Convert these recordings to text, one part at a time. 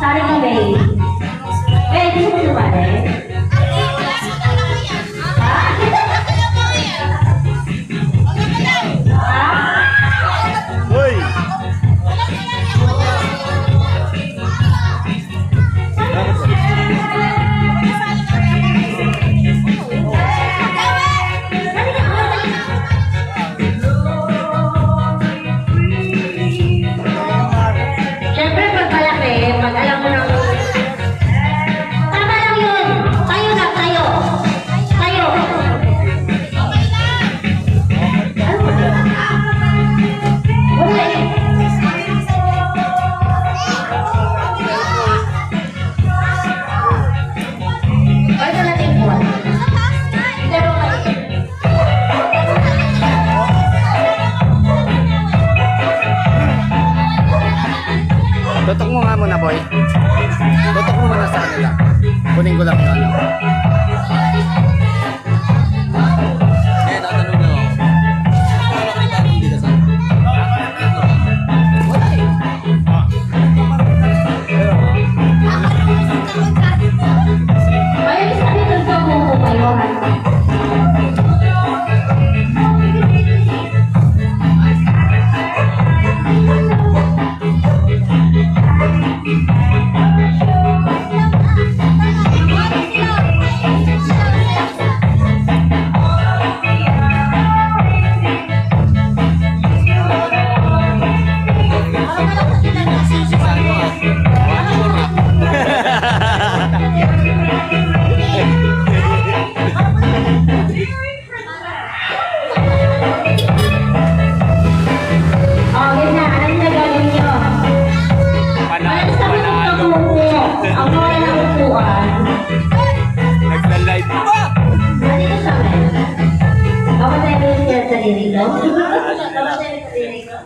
Sorry ka, babe. Eh, di mo lumari. Hoy! Siyempre, pag malaki, pag alam mo na tama lang yun. Tayo na, tayo. Tayo. Wala eh. Pwede natin buwan. Pero Tutok mo nga muna, boy. Tutok mo muna sa kanila. Kunin ko lang yung ano. Eh, natanong na ako. Ano ka iba hindi ka sa? Wala eh. Ayun, sabi doon sa buko kayo. Sisisaan mo ah. Ano mo na? Oh, yun na. Anong nagawin nyo? Alam sa mga kabuko. Ang mga nakukuhan. Nagla-live. Nandito sa akin. Ako tayo yung siya sa sarili ko. Ako tayo yung sarili ko.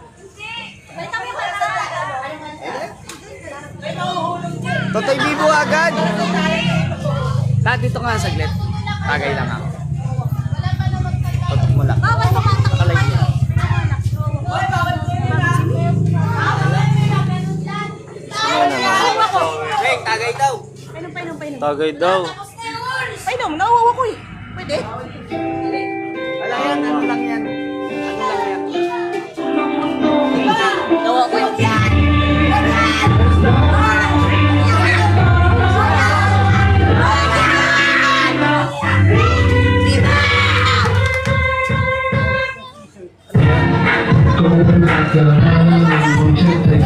Totoy Bibo agad! Lahat dito nga saglit. Tagay lang ako. Tutok mo lang. Nakalive yan. Hey, tagay daw. Tagay daw. Painom, nauwawa ko eh. Pwede? Alam yan, ano lang yan. Ano lang yan. Nawa ko eh. Go